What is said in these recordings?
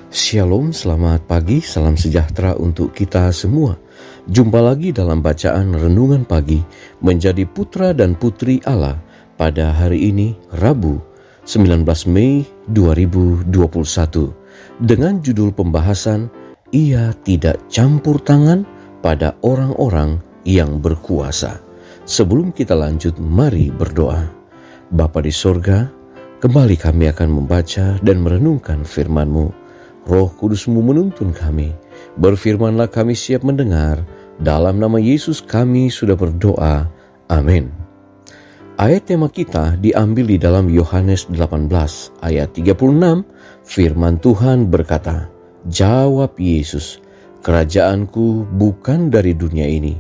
Shalom, selamat pagi, salam sejahtera untuk kita semua. Jumpa lagi dalam bacaan renungan pagi menjadi putra dan putri Allah pada hari ini, Rabu 19 Mei 2021, dengan judul pembahasan Ia tidak campur tangan pada orang-orang yang berkuasa. Sebelum kita lanjut, mari berdoa. Bapa di sorga, kembali kami akan membaca dan merenungkan firman-Mu. Roh Kudus-Mu menuntun kami. Berfirmanlah, kami siap mendengar. Dalam nama Yesus kami sudah berdoa. Amin. Ayat tema kita diambil di dalam Yohanes 18 ayat 36. Firman Tuhan berkata, "Jawab Yesus, kerajaanku bukan dari dunia ini.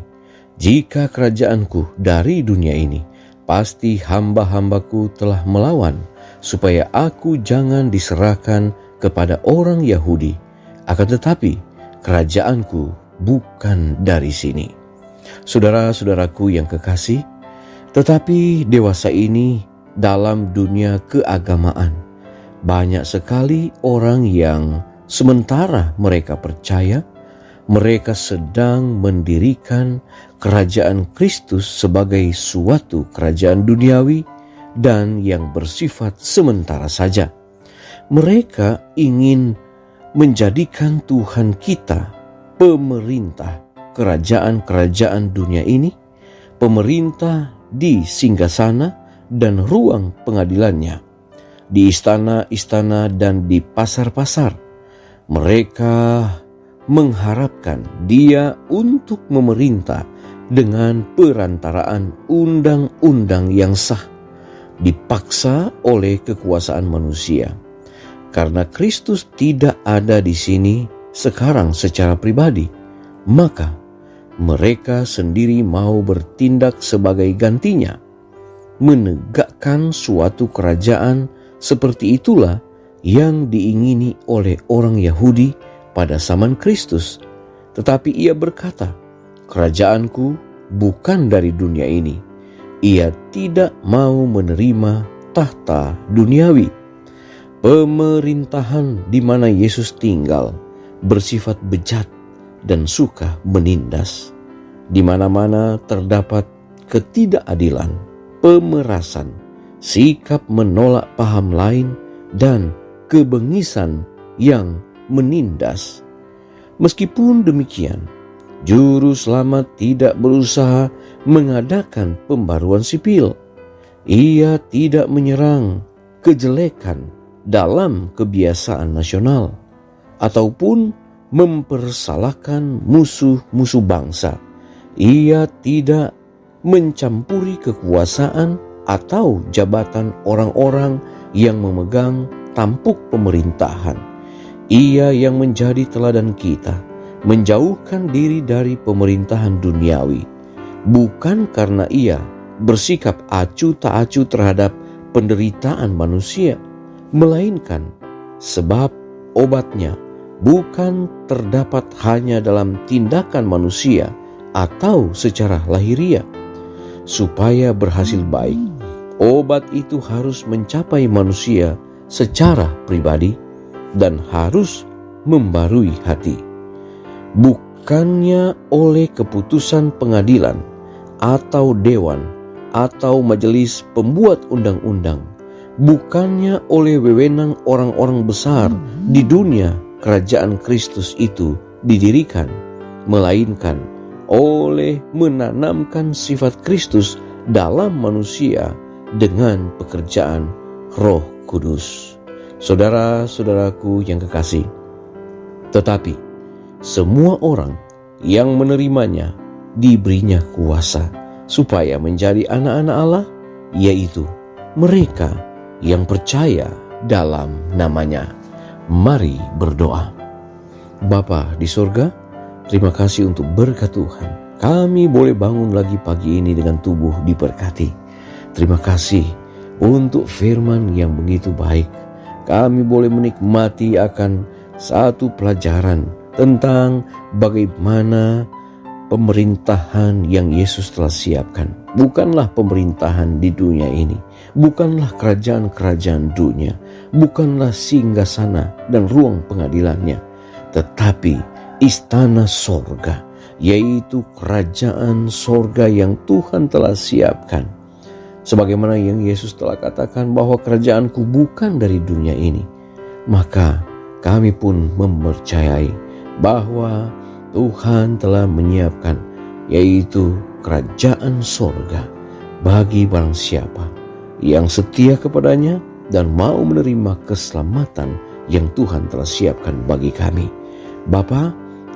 Jika kerajaanku dari dunia ini, pasti hamba-hambaku telah melawan, supaya aku jangan diserahkan kepada orang Yahudi. Akan tetapi kerajaanku bukan dari sini." Saudara-saudaraku yang kekasih, tetapi dewasa ini dalam dunia keagamaan, banyak sekali orang yang sementara mereka percaya, mereka sedang mendirikan kerajaan Kristus sebagai suatu kerajaan duniawi dan yang bersifat sementara saja. Mereka ingin menjadikan Tuhan kita pemerintah kerajaan-kerajaan dunia ini, pemerintah di singgasana dan ruang pengadilannya, di istana-istana dan di pasar-pasar. Mereka mengharapkan Dia untuk memerintah dengan perantaraan undang-undang yang sah, dipaksa oleh kekuasaan manusia. Karena Kristus tidak ada di sini sekarang secara pribadi, maka mereka sendiri mau bertindak sebagai gantinya. Menegakkan suatu kerajaan seperti itulah yang diingini oleh orang Yahudi pada zaman Kristus. Tetapi ia berkata, "Kerajaanku bukan dari dunia ini." Ia tidak mau menerima tahta duniawi. Pemerintahan di mana Yesus tinggal bersifat bejat dan suka menindas. Di mana-mana terdapat ketidakadilan, pemerasan, sikap menolak paham lain, dan kebengisan yang menindas. Meskipun demikian, Juru Selamat tidak berusaha mengadakan pembaruan sipil. Ia tidak menyerang kejelekan dalam kebiasaan nasional ataupun mempersalahkan musuh-musuh bangsa. Ia tidak mencampuri kekuasaan atau jabatan orang-orang yang memegang tampuk pemerintahan. Ia yang menjadi teladan kita, menjauhkan diri dari pemerintahan duniawi, bukan karena ia bersikap acuh tak acuh terhadap penderitaan manusia, melainkan sebab obatnya bukan terdapat hanya dalam tindakan manusia atau secara lahiriah. Supaya berhasil baik, obat itu harus mencapai manusia secara pribadi dan harus membarui hati. Bukannya oleh keputusan pengadilan atau dewan atau majelis pembuat undang-undang, bukannya oleh wewenang orang-orang besar di dunia kerajaan Kristus itu didirikan, melainkan oleh menanamkan sifat Kristus dalam manusia dengan pekerjaan Roh Kudus. Saudara-saudaraku yang kekasih, tetapi semua orang yang menerimanya diberinya kuasa supaya menjadi anak-anak Allah, yaitu mereka yang percaya dalam namanya. Mari berdoa. Bapa di sorga, terima kasih untuk berkat Tuhan. Kami boleh bangun lagi pagi ini dengan tubuh diberkati. Terima kasih untuk firman yang begitu baik. Kami boleh menikmati akan satu pelajaran tentang bagaimana pemerintahan yang Yesus telah siapkan bukanlah pemerintahan di dunia ini, bukanlah kerajaan-kerajaan dunia, bukanlah singgasana dan ruang pengadilannya, tetapi istana sorga, yaitu kerajaan sorga yang Tuhan telah siapkan. Sebagaimana yang Yesus telah katakan bahwa kerajaanku bukan dari dunia ini, maka kami pun mempercayai bahwa Tuhan telah menyiapkan, yaitu kerajaan sorga bagi barang siapa yang setia kepadanya dan mau menerima keselamatan yang Tuhan telah siapkan bagi kami. Bapa,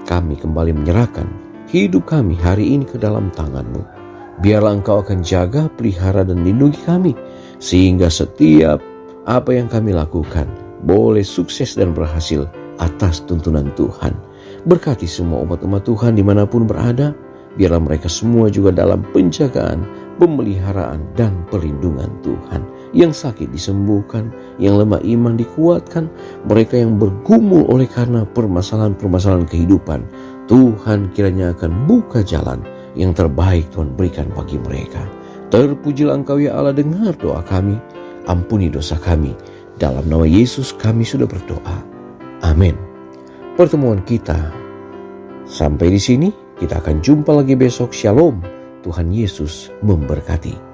kami kembali menyerahkan hidup kami hari ini ke dalam tangan-Mu. Biarlah Engkau akan jaga, pelihara dan lindungi kami, sehingga setiap apa yang kami lakukan boleh sukses dan berhasil atas tuntunan Tuhan. Berkati semua umat-umat Tuhan dimanapun berada, biarlah mereka semua juga dalam penjagaan, pemeliharaan dan perlindungan Tuhan. Yang sakit disembuhkan, yang lemah iman dikuatkan, mereka yang bergumul oleh karena permasalahan-permasalahan kehidupan, Tuhan kiranya akan buka jalan yang terbaik Tuhan berikan bagi mereka. Terpujilah Engkau ya Allah, dengar doa kami, ampuni dosa kami. Dalam nama Yesus kami sudah berdoa. Amin. Pertemuan kita sampai di sini. Kita akan jumpa lagi besok. Shalom. Tuhan Yesus memberkati.